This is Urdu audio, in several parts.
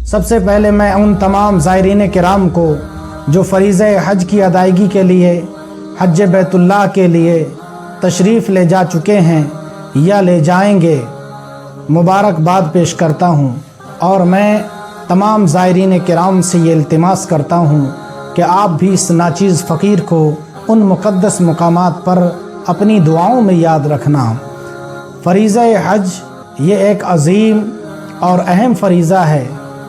سب سے پہلے میں ان تمام زائرین کرام کو جو فریضہ حج کی ادائیگی کے لیے حج بیت اللہ کے لیے تشریف لے جا چکے ہیں یا لے جائیں گے مبارکباد پیش کرتا ہوں، اور میں تمام زائرین کرام سے یہ التماس کرتا ہوں کہ آپ بھی اس ناچیز فقیر کو ان مقدس مقامات پر اپنی دعاؤں میں یاد رکھنا۔ فریضہ حج یہ ایک عظیم اور اہم فریضہ ہے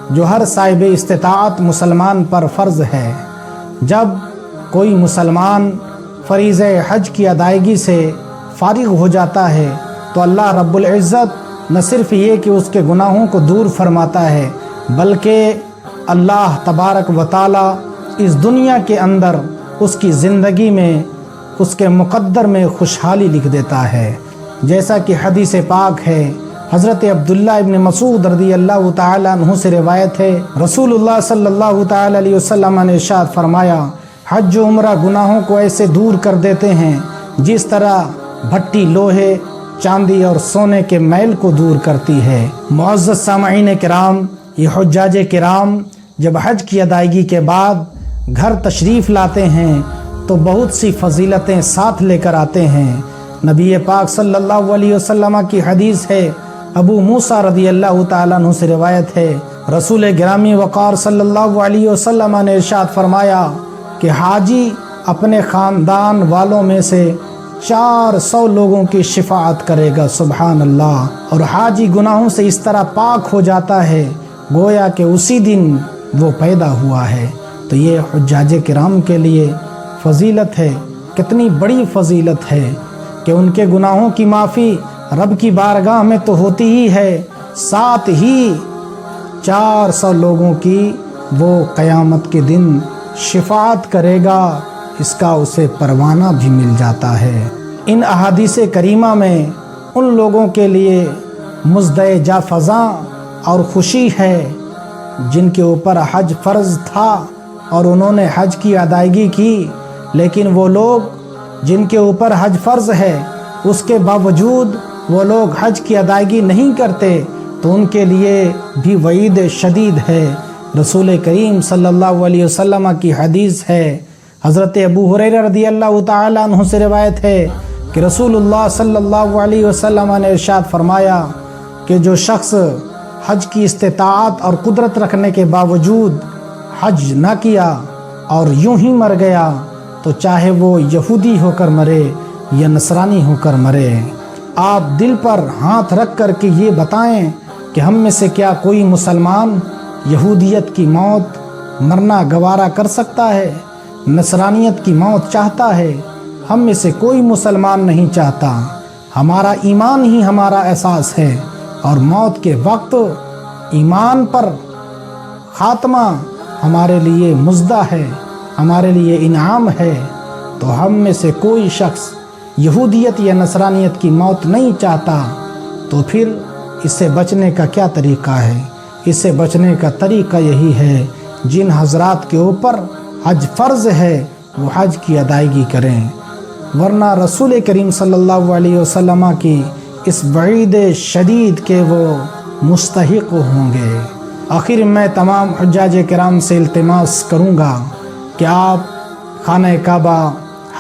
جو ہر صاحب استطاعت مسلمان پر فرض ہے۔ جب کوئی مسلمان فریضہ حج کی ادائیگی سے فارغ ہو جاتا ہے تو اللہ رب العزت نہ صرف یہ کہ اس کے گناہوں کو دور فرماتا ہے، بلکہ اللہ تبارک و تعالی اس دنیا کے اندر اس کی زندگی میں اس کے مقدر میں خوشحالی لکھ دیتا ہے، جیسا کہ حدیث پاک ہے۔ حضرت عبداللہ ابن مسعود رضی اللہ تعالیٰ عنہ سے روایت ہے، رسول اللہ صلی اللہ تعالیٰ علیہ وسلم نے ارشاد فرمایا، حج و عمرہ گناہوں کو ایسے دور کر دیتے ہیں جس طرح بھٹی لوہے، چاندی اور سونے کے میل کو دور کرتی ہے۔ معزز سامعین کرام، یہ حجاج کرام جب حج کی ادائیگی کے بعد گھر تشریف لاتے ہیں تو بہت سی فضیلتیں ساتھ لے کر آتے ہیں۔ نبی پاک صلی اللہ علیہ وسلم کی حدیث ہے، ابو موسیٰ رضی اللہ تعالیٰ عنہ سے روایت ہے، رسول گرامی وقار صلی اللہ علیہ وسلم نے ارشاد فرمایا کہ حاجی اپنے خاندان والوں میں سے 400 لوگوں کی شفاعت کرے گا، سبحان اللہ، اور حاجی گناہوں سے اس طرح پاک ہو جاتا ہے گویا کہ اسی دن وہ پیدا ہوا ہے۔ تو یہ حجاج کرام کے لیے فضیلت ہے، کتنی بڑی فضیلت ہے کہ ان کے گناہوں کی معافی رب کی بارگاہ میں تو ہوتی ہی ہے، ساتھ ہی 400 لوگوں کی وہ قیامت کے دن شفاعت کرے گا، اس کا اسے پروانہ بھی مل جاتا ہے۔ ان احادیث کریمہ میں ان لوگوں کے لیے مزدہ جا فضاں اور خوشی ہے جن کے اوپر حج فرض تھا اور انہوں نے حج کی ادائیگی کی، لیکن وہ لوگ جن کے اوپر حج فرض ہے اس کے باوجود وہ لوگ حج کی ادائیگی نہیں کرتے تو ان کے لیے بھی وعید شدید ہے۔ رسول کریم صلی اللہ علیہ وسلم کی حدیث ہے، حضرت ابو ہریرہ رضی اللہ تعالیٰ عنہ سے روایت ہے کہ رسول اللہ صلی اللہ علیہ وسلم نے ارشاد فرمایا کہ جو شخص حج کی استطاعت اور قدرت رکھنے کے باوجود حج نہ کیا اور یوں ہی مر گیا تو چاہے وہ یہودی ہو کر مرے یا نصرانی ہو کر مرے، آپ دل پر ہاتھ رکھ کر کے یہ بتائیں کہ ہم میں سے کیا کوئی مسلمان یہودیت کی موت مرنا گوارا کر سکتا ہے، نصرانیت کی موت چاہتا ہے؟ ہم میں سے کوئی مسلمان نہیں چاہتا۔ ہمارا ایمان ہی ہمارا احساس ہے، اور موت کے وقت ایمان پر خاتمہ ہمارے لیے مزدہ ہے، ہمارے لیے انعام ہے۔ تو ہم میں سے کوئی شخص یہودیت یا نصرانیت کی موت نہیں چاہتا، تو پھر اس سے بچنے کا کیا طریقہ ہے؟ اس سے بچنے کا طریقہ یہی ہے جن حضرات کے اوپر حج فرض ہے وہ حج کی ادائیگی کریں، ورنہ رسول کریم صلی اللہ علیہ وسلم کی اس وعید شدید کے وہ مستحق ہوں گے۔ آخر میں تمام حجاج کرام سے التماس کروں گا کہ آپ خانہ کعبہ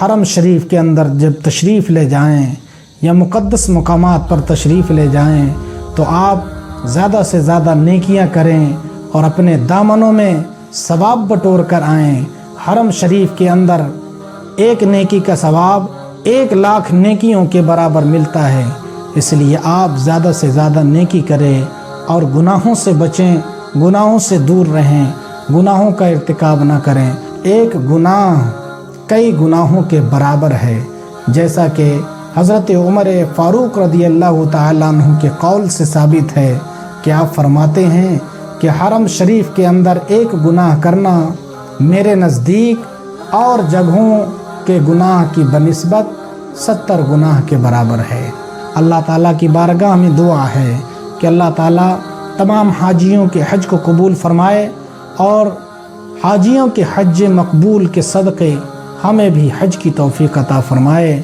حرم شریف کے اندر جب تشریف لے جائیں یا مقدس مقامات پر تشریف لے جائیں تو آپ زیادہ سے زیادہ نیکیاں کریں اور اپنے دامنوں میں ثواب بٹور کر آئیں۔ حرم شریف کے اندر ایک نیکی کا ثواب 1,00,000 نیکیوں کے برابر ملتا ہے، اس لیے آپ زیادہ سے زیادہ نیکی کریں اور گناہوں سے بچیں، گناہوں سے دور رہیں، گناہوں کا ارتکاب نہ کریں۔ ایک گناہ کئی گناہوں کے برابر ہے، جیسا کہ حضرت عمر فاروق رضی اللہ تعالیٰ عنہ کے قول سے ثابت ہے کہ آپ فرماتے ہیں کہ حرم شریف کے اندر ایک گناہ کرنا میرے نزدیک اور جگہوں کے گناہ کی بنسبت 70 گناہ کے برابر ہے۔ اللہ تعالیٰ کی بارگاہ میں دعا ہے کہ اللہ تعالیٰ تمام حاجیوں کے حج کو قبول فرمائے اور حاجیوں کے حج مقبول کے صدقے ہمیں بھی حج کی توفیق عطا فرمائے۔